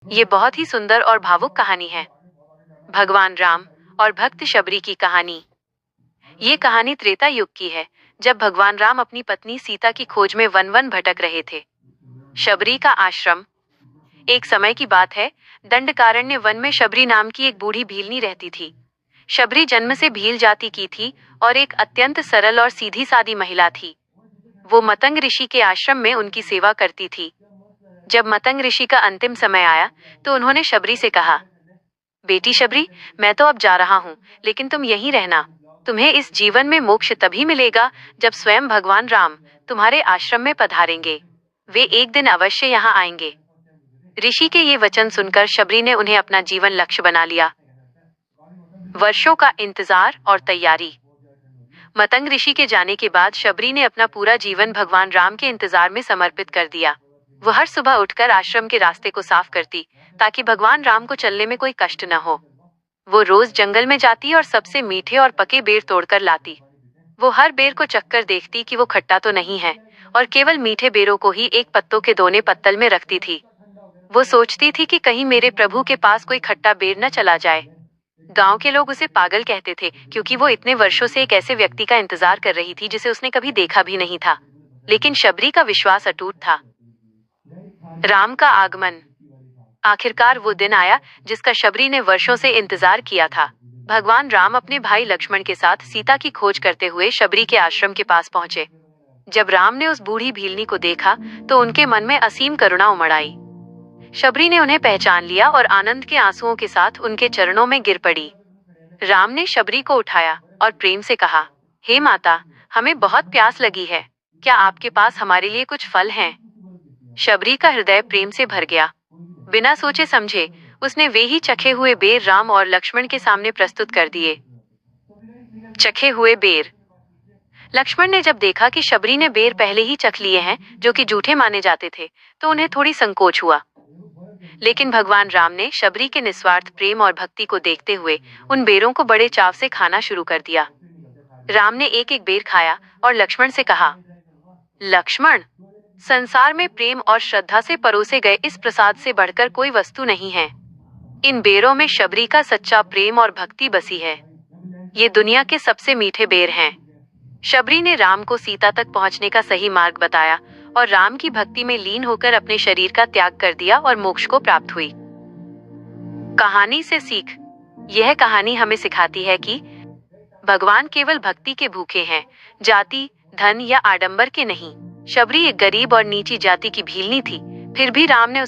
ये बहुत ही सुंदर और भावुक कहानी है। भगवान राम और भक्त शबरी की कहानी। ये कहानी त्रेता युग की है, जब भगवान राम अपनी पत्नी सीता की खोज में वन वन भटक रहे थे। शबरी का आश्रम। एक समय की बात है, दंडकारण्य वन में शबरी नाम की एक बूढ़ी भीलनी रहती थी। शबरी जन्म से भील जाति की थी और एक अत्यंत सरल और सीधी सादी महिला थी। वो मतंग ऋषि के आश्रम में उनकी सेवा करती थी। जब मतंग ऋषि का अंतिम समय आया, तो उन्होंने शबरी से कहा, बेटी शबरी, मैं तो अब जा रहा हूँ, लेकिन तुम यहीं रहना। तुम्हें इस जीवन में मोक्ष तभी मिलेगा जब स्वयं भगवान राम तुम्हारे आश्रम में पधारेंगे। वे एक दिन अवश्य यहाँ आएंगे। ऋषि के ये वचन सुनकर शबरी ने उन्हें अपना जीवन लक्ष्य बना लिया। वर्षों का इंतजार और तैयारी। मतंग ऋषि के जाने के बाद शबरी ने अपना पूरा जीवन भगवान राम के इंतजार में समर्पित कर दिया। वो हर सुबह उठकर आश्रम के रास्ते को साफ करती, ताकि भगवान राम को चलने में कोई कष्ट न हो। वो रोज जंगल में जाती और सबसे मीठे और पके बेर तोड़कर लाती। वो हर बेर को चखकर देखती कि वो खट्टा तो नहीं है, और केवल मीठे बेरों को ही एक पत्तों के दोने पत्तल में रखती थी। वो सोचती थी कि कहीं मेरे प्रभु के पास कोई खट्टा बेर न चला जाए। गांव के लोग उसे पागल कहते थे, क्योंकि वो इतने वर्षों से एक ऐसे व्यक्ति का इंतजार कर रही थी जिसे उसने कभी देखा भी नहीं था। लेकिन शबरी का विश्वास अटूट था। राम का आगमन। आखिरकार वो दिन आया जिसका शबरी ने वर्षों से इंतजार किया था। भगवान राम अपने भाई लक्ष्मण के साथ सीता की खोज करते हुए शबरी के आश्रम के पास पहुंचे। जब राम ने उस बूढ़ी भीलनी को देखा, तो उनके मन में असीम करुणा उमड़ आई। शबरी ने उन्हें पहचान लिया और आनंद के आंसुओं के साथ उनके चरणों में गिर पड़ी। राम ने शबरी को उठाया और प्रेम से कहा, हे माता, हमें बहुत प्यास लगी है। क्या आपके पास हमारे लिए कुछ फल हैं? शबरी का हृदय प्रेम से भर गया। बिना सोचे समझे उसने वे ही चखे हुए बेर राम और लक्ष्मण के सामने प्रस्तुत कर दिए। चखे हुए बेर। लक्ष्मण ने जब देखा कि शबरी ने बेर पहले ही चख लिए हैं, जो कि जूठे माने जाते थे, तो उन्हें थोड़ी संकोच हुआ। लेकिन भगवान राम ने शबरी के निस्वार्थ प्रेम और भक्ति को देखते हुए उन बेरों को बड़े चाव से खाना शुरू कर दिया। राम ने एक एक बेर खाया और लक्ष्मण से कहा, लक्ष्मण, संसार में प्रेम और श्रद्धा से परोसे गए इस प्रसाद से बढ़कर कोई वस्तु नहीं है। इन बेरों में शबरी का सच्चा प्रेम और भक्ति बसी है। ये दुनिया के सबसे मीठे बेर हैं। शबरी ने राम को सीता तक पहुंचने का सही मार्ग बताया और राम की भक्ति में लीन होकर अपने शरीर का त्याग कर दिया और मोक्ष को प्राप्त हुई। कहानी से सीख। यह कहानी हमें सिखाती है कि भगवान केवल भक्ति के भूखे हैं, जाति, धन या आडंबर के नहीं। शबरी एक गरीब और नीची जाति की भीलनी थी, फिर भी राम ने